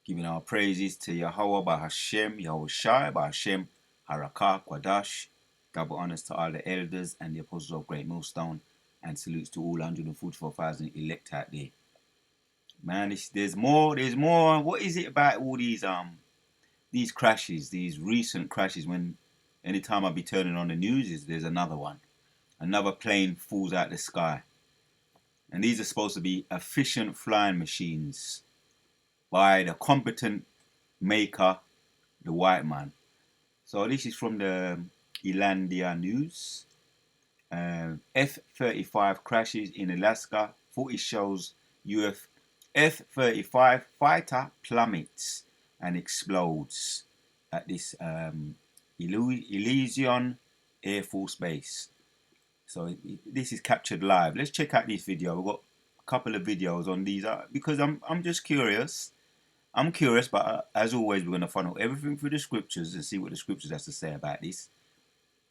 giving our praises to Yahweh by Hashem, Yahushai by Hashem, Harakah, Kwadash. Double honors to all the elders and the apostles of Great Millstone, and salutes to all 144,000 elect out there. Man, there's more. There's more. What is it about all these crashes, these recent crashes? When anytime I be turning on the news, there's another one. Another plane falls out the sky, and these are supposed to be efficient flying machines by the competent maker, the white man. So this is from the Elandia News. F-35 crashes in Alaska. Footage shows UF F-35 fighter plummets and explodes at this Elysian Air Force Base. So this is captured live. Let's check out this video. We've got a couple of videos on these because I'm just curious. I'm curious, but as always, we're going to funnel everything through the scriptures and see what the scriptures has to say about this.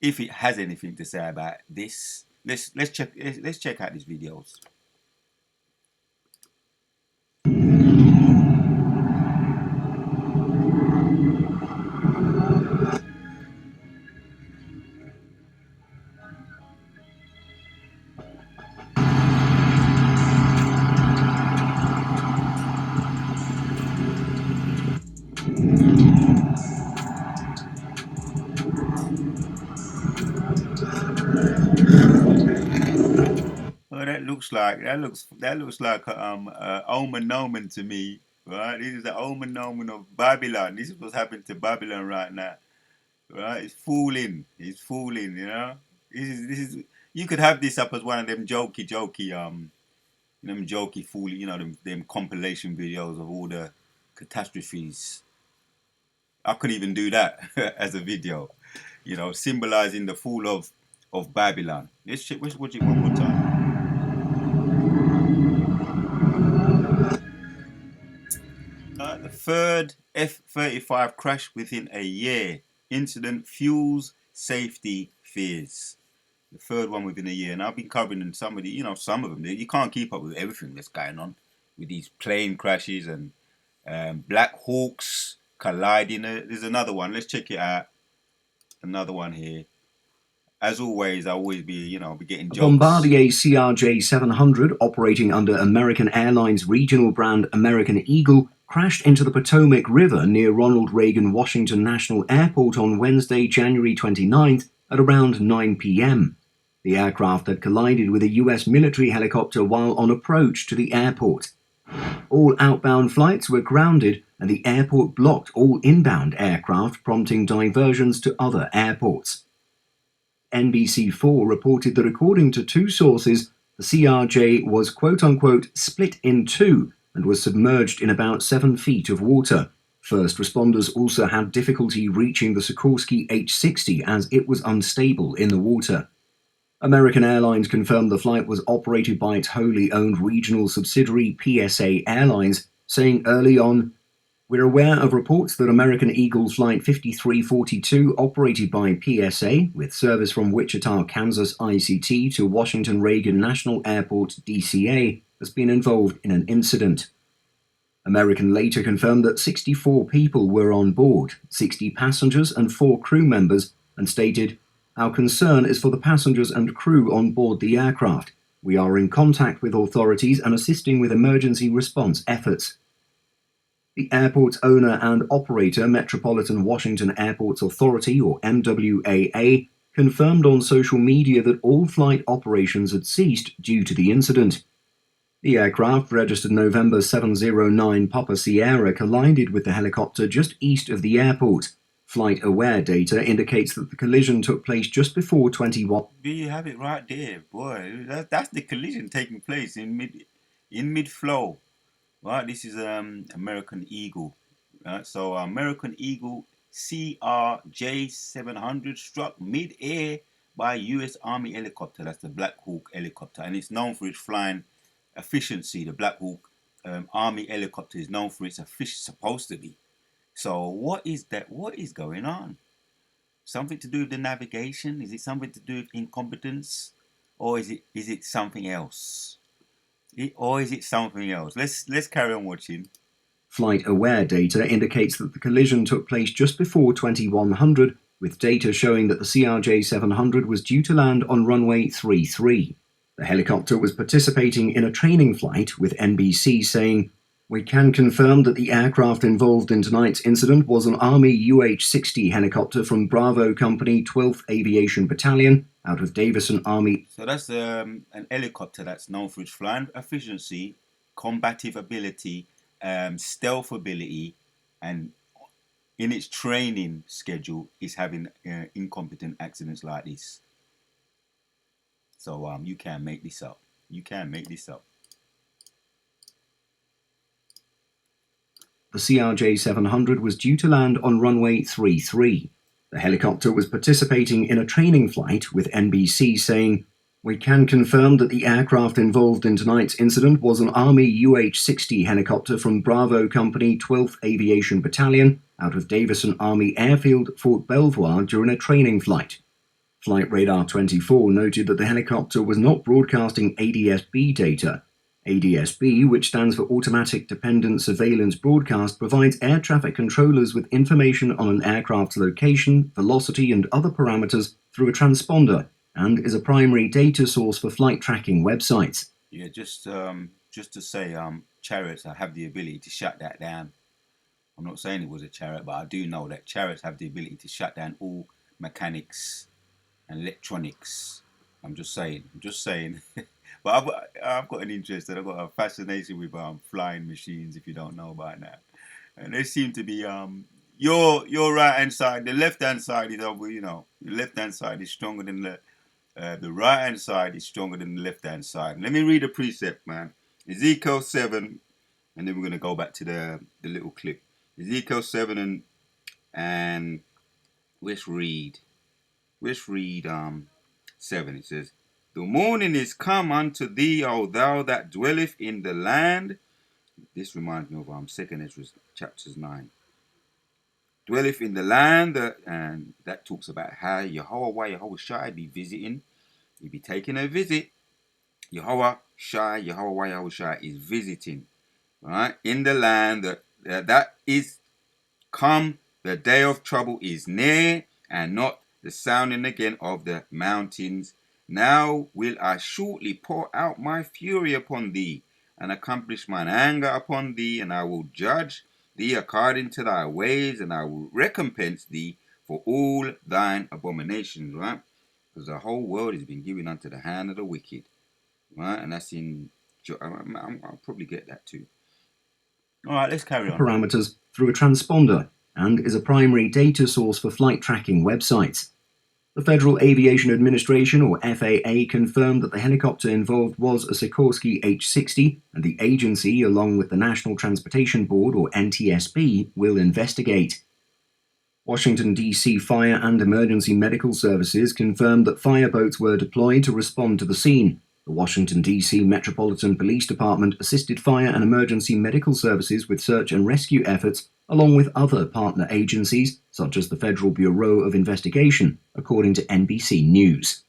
If it has anything to say about this, let's check out these videos. Well, that looks like a omen omen to me, right? This is the omen omen of Babylon. This is what's happening to Babylon right now, right? It's fooling. It's fooling. You know. This is. You could have this up as one of them jokey fooling. You know, them compilation videos of all the catastrophes. I could even do that as a video. You know, symbolizing the fall of Babylon. Let's watch it one more time. The third F-35 crash within a year. Incident fuels safety fears. The third one within a year. And I've been covering some of them. You can't keep up with everything that's going on with these plane crashes and Black Hawks colliding. There's another one. Let's check it out. Another one here. As always, I always be getting jokes. Bombardier CRJ-700, operating under American Airlines regional brand American Eagle, crashed into the Potomac River near Ronald Reagan Washington National Airport on Wednesday, January 29th at around 9 p.m. The aircraft had collided with a U.S. military helicopter while on approach to the airport. All outbound flights were grounded and the airport blocked all inbound aircraft, prompting diversions to other airports. NBC4 reported that according to two sources, the CRJ was quote-unquote split in two and was submerged in about 7 feet of water. First responders also had difficulty reaching the Sikorsky H-60 as it was unstable in the water. American Airlines confirmed the flight was operated by its wholly owned regional subsidiary PSA Airlines, saying early on, "We're aware of reports that American Eagle Flight 5342, operated by PSA, with service from Wichita, Kansas ICT to Washington Reagan National Airport DCA, has been involved in an incident." American later confirmed that 64 people were on board, 60 passengers and 4 crew members, and stated, "Our concern is for the passengers and crew on board the aircraft. We are in contact with authorities and assisting with emergency response efforts." The airport's owner and operator, Metropolitan Washington Airports Authority, or MWAA, confirmed on social media that all flight operations had ceased due to the incident. The aircraft, registered November 709 Papa Sierra, collided with the helicopter just east of the airport. Flight-aware data indicates that the collision took place just before 21. You have it right there, boy. That's the collision taking place in mid-flow. Right, this is American Eagle. Right, so American Eagle CRJ-700 struck mid-air by a U.S. Army helicopter. That's the Black Hawk helicopter, and it's known for its flying efficiency. The Black Hawk Army helicopter is known for its efficiency, supposed to be. So what is that? What is going on? Something to do with the navigation? Is it something to do with incompetence, or is it something else? Or is it something else? Let's carry on watching. Flight-aware data indicates that the collision took place just before 2100, with data showing that the CRJ-700 was due to land on runway 33. The helicopter was participating in a training flight, with NBC saying, "We can confirm that the aircraft involved in tonight's incident was an Army UH-60 helicopter from Bravo Company 12th Aviation Battalion out of Davison Army." So that's an helicopter that's known for its flying efficiency, combative ability, stealth ability, and in its training schedule is having incompetent accidents like this. So you can't make this up. You can't make this up. The CRJ-700 was due to land on runway 33. The helicopter was participating in a training flight, with NBC saying, "We can confirm that the aircraft involved in tonight's incident was an Army UH-60 helicopter from Bravo Company 12th Aviation Battalion out of Davison Army Airfield, Fort Belvoir, during a training flight." Flight Radar 24 noted that the helicopter was not broadcasting ADS-B data. ADS-B, which stands for Automatic Dependent Surveillance Broadcast, provides air traffic controllers with information on an aircraft's location, velocity, and other parameters through a transponder, and is a primary data source for flight tracking websites. Yeah, just to say, Chariots have the ability to shut that down. I'm not saying it was a Chariot, but I do know that Chariots have the ability to shut down all mechanics and electronics. I'm just saying. But I've got an interest and I've got a fascination with flying machines, if you don't know about that. And they seem to be your right hand side, the left hand side is over, the left hand side is stronger than the right hand side is stronger than the left hand side. Let me read a precept, man. Ezekiel 7, and then we're gonna go back to the little clip. Ezekiel 7 and let's read 7. It says, "The morning is come unto thee, O thou that dwelleth in the land." This reminds me of 2 Ezra chapters 9. Dwelleth in the land, and that talks about how Yahweh Shai be visiting. He be taking a visit. Yahweh Shai is visiting, right, in the land that is come. The day of trouble is near, and not the sounding again of the mountains. Now will I shortly pour out my fury upon thee, and accomplish mine anger upon thee, and I will judge thee according to thy ways, and I will recompense thee for all thine abominations, right? Because the whole world has been given unto the hand of the wicked, right? And that's in, I'll probably get that too. All right, let's carry on. Parameters through a transponder, and is a primary data source for flight tracking websites. The Federal Aviation Administration, or FAA, confirmed that the helicopter involved was a Sikorsky H-60, and the agency, along with the National Transportation Board, or NTSB, will investigate. Washington, D.C. Fire and Emergency Medical Services confirmed that fireboats were deployed to respond to the scene. The Washington, D.C. Metropolitan Police Department assisted fire and emergency medical services with search and rescue efforts, along with other partner agencies, such as the Federal Bureau of Investigation, according to NBC News.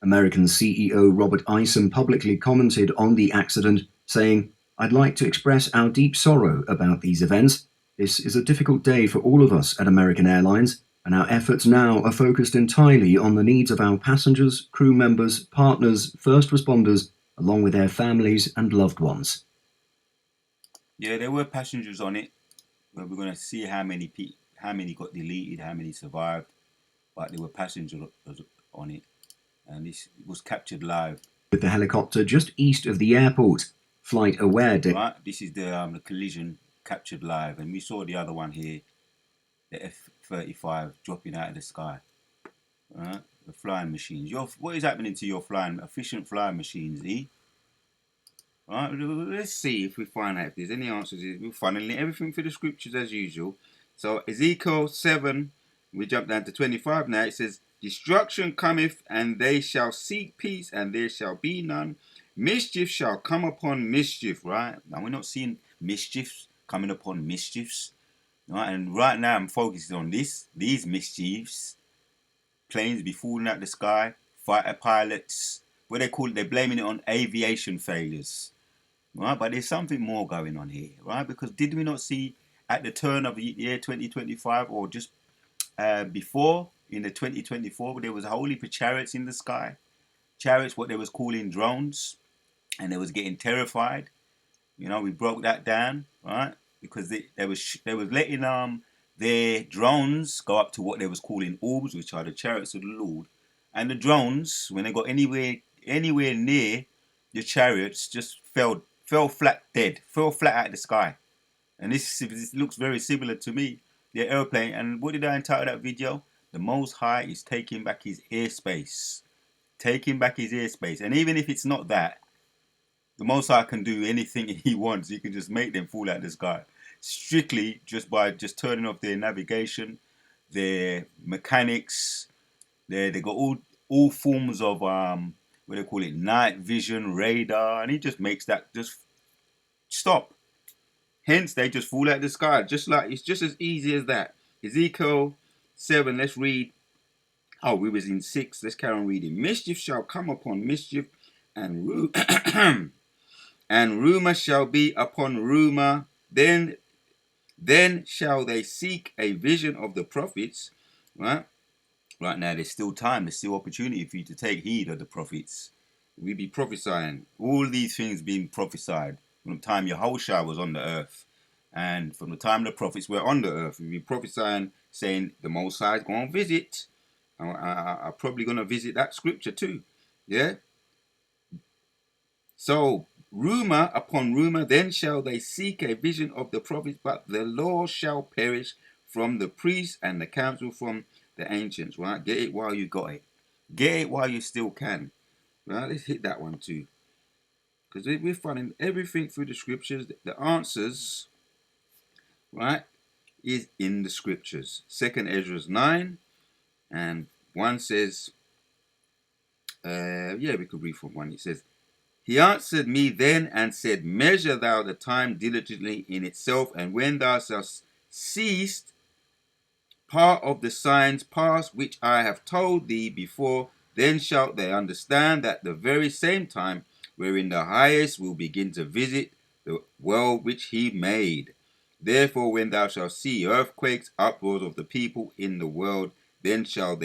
American CEO Robert Isom publicly commented on the accident, saying, "I'd like to express our deep sorrow about these events. This is a difficult day for all of us at American Airlines, and our efforts now are focused entirely on the needs of our passengers, crew members, partners, first responders, along with their families and loved ones." Yeah, there were passengers on it. We're going to see how many got deleted, how many survived, but there were passengers on it, and this was captured live. With the helicopter just east of the airport, Flight Aware data. Right, this is the collision captured live, and we saw the other one here, the F-35 dropping out of the sky. Right, the flying machines. What is happening to your efficient flying machines, E? Right, let's see if we find out if there's any answers. We're funneling everything through the scriptures as usual. So Ezekiel 7, we jump down to 25 now. It says, "Destruction cometh, and they shall seek peace, and there shall be none. Mischief shall come upon mischief," right? Now we're not seeing mischiefs coming upon mischiefs, right? And right now I'm focusing on these mischiefs. Planes be falling out the sky, fighter pilots, what they call it, they're blaming it on aviation failures. right? But there's something more going on here, right? Because did we not see at the turn of the year 2025 or just before in the 2024, there was a whole heap of chariots in the sky, chariots, what they was calling drones, and they was getting terrified. You know, we broke that down, right? Because they was letting their drones go up to what they was calling orbs, which are the chariots of the Lord, and the drones, when they got anywhere near the chariots, just fell flat dead, fell flat out of the sky. And this looks very similar to me, the airplane. And what did I entitle that video? The Most High is taking back his airspace, taking back his airspace. And even if it's not that, the Most High can do anything he wants. He can just make them fall out of the sky, strictly just by just turning off their navigation, their mechanics. They got all forms of what they call it, night vision, radar, and he just makes that just stop. Hence, they just fall out of the sky. Just like it's just as easy as that. Ezekiel 7. Let's read. Oh, we was in 6. Let's carry on reading. Mischief shall come upon mischief, and and rumor shall be upon rumor. Then shall they seek a vision of the prophets. Right now, there's still time. There's still opportunity for you to take heed of the prophets. We be prophesying. All these things being prophesied from the time Yahushua was on the earth. And from the time the prophets were on the earth, we be prophesying, saying the Most High is going to visit. I'm probably going to visit that scripture too. Yeah? So, rumor upon rumor, then shall they seek a vision of the prophets, but the law shall perish from the priests and the council from the ancients, right? Get it while you got it. Get it while you still can. Right? Let's hit that one too. Because we're finding everything through the scriptures. The answers, right, is in the scriptures. 2nd Ezra 9 and 1 says, we could read from 1. It says, he answered me then and said, measure thou the time diligently in itself, and when thou shalt ceased part of the signs past which I have told thee before, then shalt they understand that the very same time wherein the highest will begin to visit the world which he made. Therefore, when thou shalt see earthquakes, uproars of the people in the world, then shall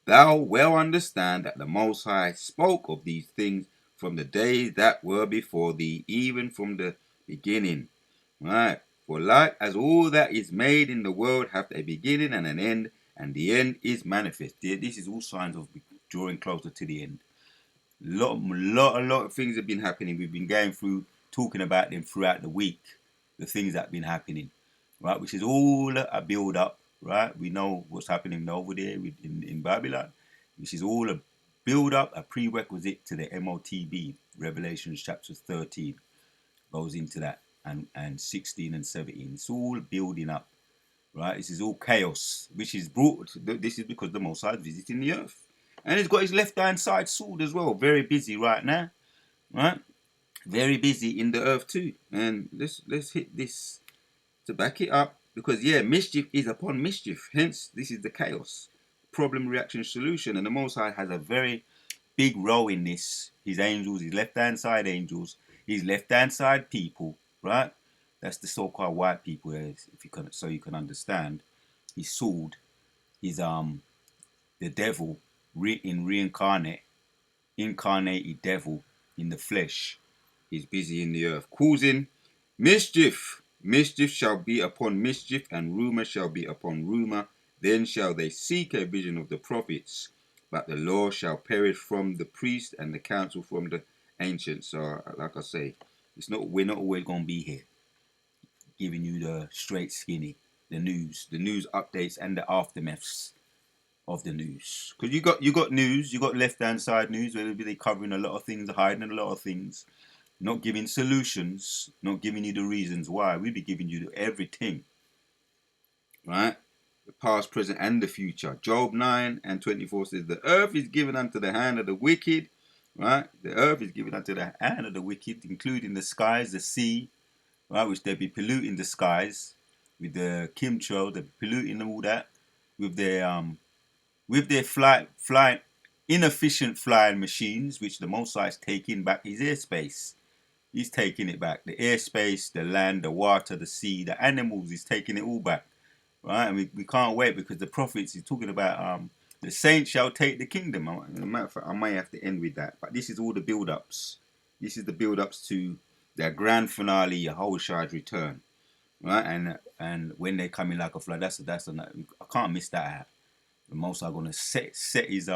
thou well understand that the Most High spoke of these things from the days that were before thee, even from the beginning. Right? For like as all that is made in the world hath a beginning and an end, and the end is manifest. This is all signs of drawing closer to the end. A lot of things have been happening. We've been going through, talking about them throughout the week, the things that have been happening, right? Which is all a build up, right? We know what's happening over there in Babylon, which is all a build up, a prerequisite to the MOTB. Revelations chapter 13 goes into that, and 16 and 17. It's all building up, right? This is all chaos, which is brought. This is because the Most High is visiting the earth. And he's got his left-hand side sword as well. Very busy right now, right? Very busy in the earth too. And let's hit this to back it up. Because, mischief is upon mischief. Hence, this is the chaos. Problem, reaction, solution. And the Most High has a very big role in this. His angels, his left-hand side angels, his left-hand side people, right? That's the so-called white people, if you can, so you can understand. His sword, his the devil incarnated devil in the flesh, is busy in the earth, causing mischief. Mischief shall be upon mischief, and rumor shall be upon rumor. Then shall they seek a vision of the prophets, but the law shall perish from the priest and the council from the ancients. So, like I say, we're not always going to be here giving you the straight skinny, the news updates and the aftermaths of the news. Because you got news, you got left hand side news where they're covering a lot of things, hiding a lot of things, not giving solutions, not giving you the reasons why. We be giving you everything, right? The past, present, and the future. Job 9 and 24 says, the earth is given unto the hand of the wicked, right? The earth is given unto the hand of the wicked, including the skies, the sea, right? Which they be polluting the skies with the chemtrail, they be polluting all that with their inefficient flying machines, which the Most High is taking back his airspace. He's taking it back. The airspace, the land, the water, the sea, the animals, he's taking it all back. Right? And we can't wait because the prophets, he's talking about the saints shall take the kingdom. As a matter of fact, I might have to end with that. But this is all the build-ups. This is the build-ups to their grand finale, Yahushua's return. Right? And when they come in like a flood, that's I can't miss that out. The Most High gonna set his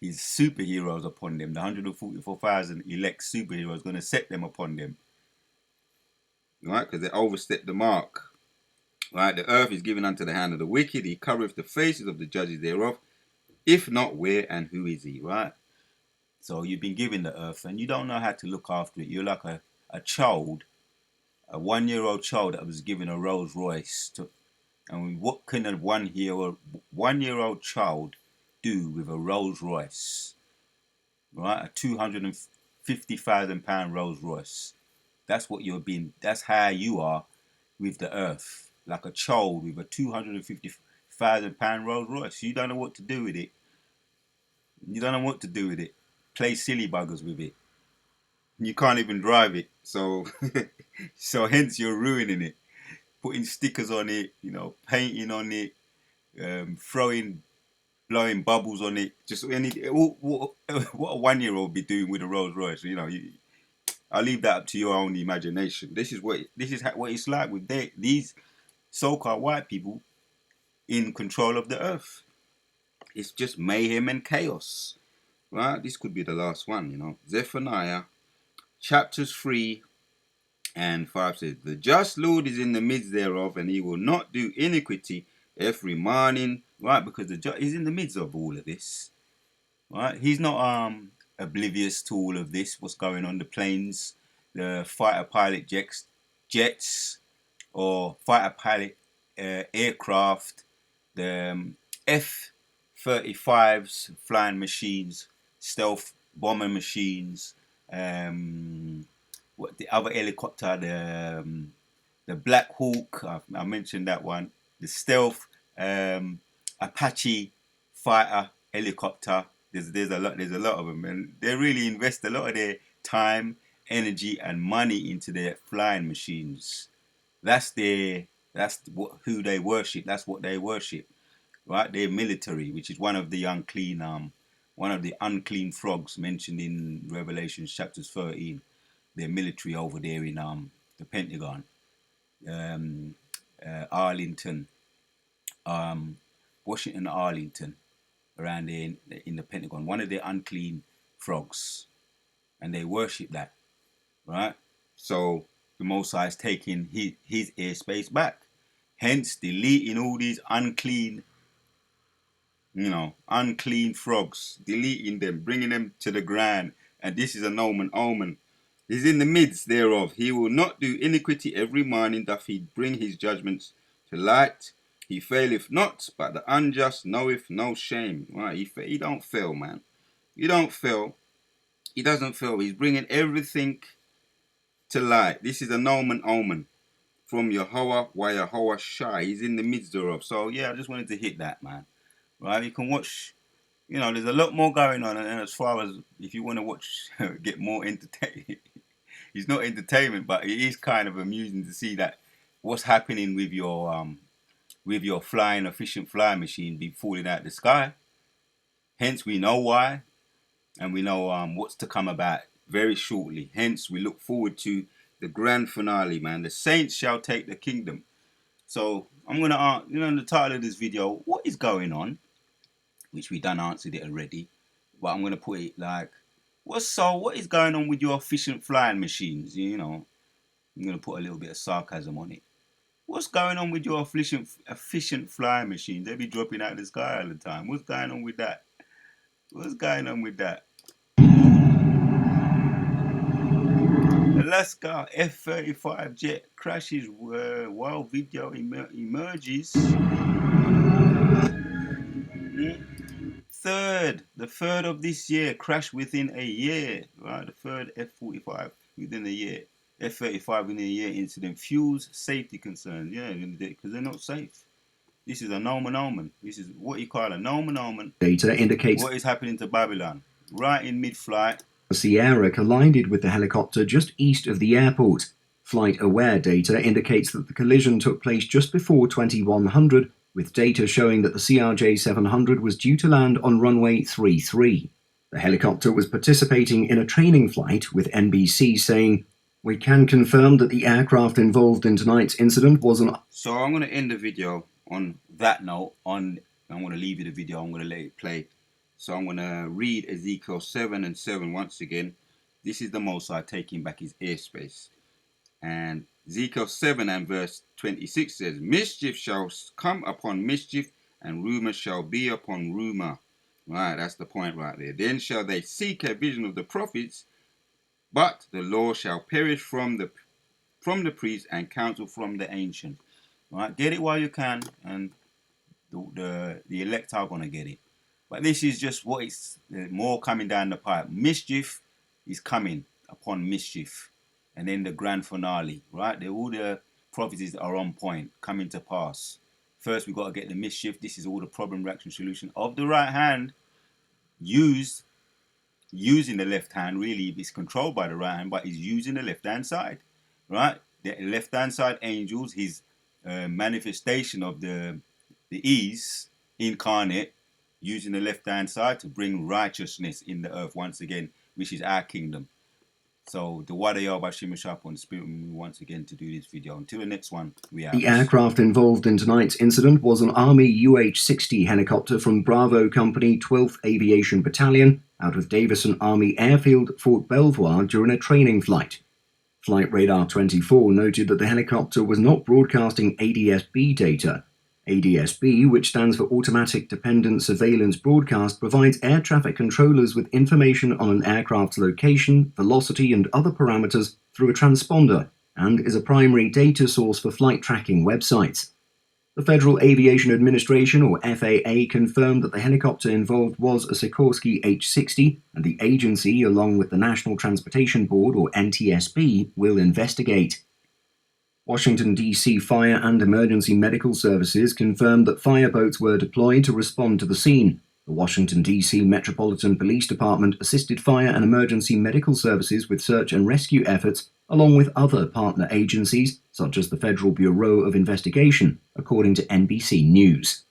superheroes upon them. The 144,000 elect superheroes gonna set them upon them. Right? Because they overstepped the mark. Right? The earth is given unto the hand of the wicked. He covereth the faces of the judges thereof. If not, where and who is he? Right? So you've been given the earth and you don't know how to look after it. You're like a child, a 1-year-old child that was given a Rolls Royce. And what can a 1-year-old child do with a Rolls Royce? Right? A £250,000 Rolls Royce. That's what you're being, that's how you are with the earth. Like a child with a £250,000 Rolls Royce. You don't know what to do with it. You don't know what to do with it. Play silly buggers with it. You can't even drive it. So hence you're ruining it. Putting stickers on it, painting on it, blowing bubbles on it. Just what a 1-year-old be doing with a Rolls Royce. I'll leave that up to your own imagination. This is what it's like with these so-called white people in control of the earth. It's just mayhem and chaos. Right? This could be the last one. Zephaniah chapters 3 and 5 says, the just Lord is in the midst thereof, and he will not do iniquity every morning. Right? Because he's in the midst of all of this. Right? He's not oblivious to all of this, what's going on, the planes, the fighter pilot jets or fighter pilot aircraft, the F-35s, flying machines, stealth bomber machines, what the other helicopter, the Black Hawk, I mentioned that one, the stealth Apache fighter helicopter. There's a lot of them, and they really invest a lot of their time, energy, and money into their flying machines. Who they worship. That's what they worship, right? Their military, which is one of the unclean frogs mentioned in Revelation chapters 13. Their military over there in the Pentagon, Arlington, Washington, Arlington. Around there in the Pentagon, one of the unclean frogs, and they worship that, right? So the Most High is taking his airspace back, hence deleting all these unclean frogs, deleting them, bringing them to the ground. And this is an omen. He's in the midst thereof. He will not do iniquity every morning, doth he bring his judgments to light. He faileth not, but the unjust knoweth no shame. Right? He don't fail, man. He don't fail. He doesn't fail. He's bringing everything to light. This is an omen from Yahushuah. He's in the midst thereof. So, yeah, I just wanted to hit that, man. Right? You can watch, there's a lot more going on. And as far as if you want to watch, get more entertainment, it's not entertainment, but it is kind of amusing to see that what's happening with your flying, efficient flying machine be falling out the sky. Hence, we know why, and we know what's to come about very shortly. Hence, we look forward to the grand finale, man. The saints shall take the kingdom. So, I'm going to ask, in the title of this video, what is going on? Which we done answered it already. But I'm going to put it like, what is going on with your efficient flying machines? I'm going to put a little bit of sarcasm on it. What's going on with your efficient flying machines? They be dropping out of the sky all the time. What's going on with that? Alaska F-35 jet crashes while video emerges. The third of this year, crash within a year. Right, the third F-45 within a year. F-35 within a year incident. Fuels safety concerns. Yeah, because they're not safe. This is an omen. This is what you call an omen. Data indicates what is happening to Babylon. Right in mid-flight, Sierra collided with the helicopter just east of the airport. Flight-aware data indicates that the collision took place just before 2100, with data showing that the CRJ-700 was due to land on runway 33. The helicopter was participating in a training flight, with NBC saying, "We can confirm that the aircraft involved in tonight's incident was an..." So I'm going to end the video on that note. I'm going to leave you the video. I'm going to let it play. So I'm going to read Ezekiel 7:7 once again. This is the Most High taking back his airspace. And Ezekiel 7 and verse 26 says, "Mischief shall come upon mischief, and rumor shall be upon rumor." Right, that's the point right there. "Then shall they seek a vision of the prophets, but the law shall perish from the priest, and counsel from the ancient." Right, get it while you can, and the elect are gonna get it. But this is just what it's more coming down the pipe. Mischief is coming upon mischief, and then the grand finale. Right, all the prophecies are on point, coming to pass. First, we got to get the mischief. This is all the problem, reaction, solution of the right hand using the left hand. Really, it's controlled by the right hand, but he's using the left hand side. Right, the left hand side angels, his manifestation of the ease incarnate, using the left hand side to bring righteousness in the earth once again, which is our kingdom. So the Wadayo Bashim Sharp on Spirit me once again to do this video. Until the next one, we are. The aircraft involved in tonight's incident was an Army UH-60 helicopter from Bravo Company 12th Aviation Battalion out of Davison Army Airfield, Fort Belvoir, during a training flight. Flight Radar 24 noted that the helicopter was not broadcasting ADS-B data. ADS-B, which stands for Automatic Dependent Surveillance Broadcast, provides air traffic controllers with information on an aircraft's location, velocity, and other parameters through a transponder, and is a primary data source for flight tracking websites. The Federal Aviation Administration, or FAA, confirmed that the helicopter involved was a Sikorsky H-60, and the agency, along with the National Transportation Board, or NTSB, will investigate. Washington, D.C. Fire and Emergency Medical Services confirmed that fireboats were deployed to respond to the scene. The Washington, D.C. Metropolitan Police Department assisted fire and emergency medical services with search and rescue efforts, along with other partner agencies, such as the Federal Bureau of Investigation, according to NBC News.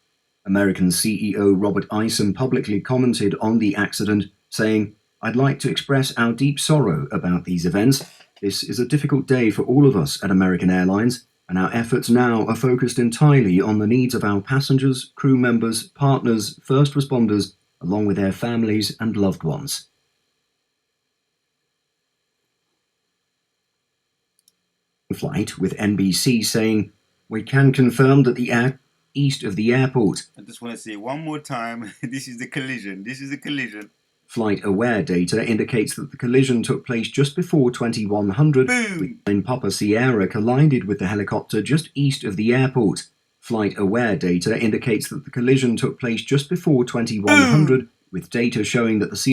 American CEO Robert Isom publicly commented on the accident, saying, "I'd like to express our deep sorrow about these events. This is a difficult day for all of us at American Airlines, and our efforts now are focused entirely on the needs of our passengers, crew members, partners, first responders, along with their families and loved ones." Flight, with NBC saying, "We can confirm that the air east of the airport..." I just want to say one more time, this is the collision. This is a collision. Flight-aware data indicates that the collision took place just before 2100, when Papa Sierra collided with the helicopter just east of the airport. Flight-aware data indicates that the collision took place just before 2100, with data showing that the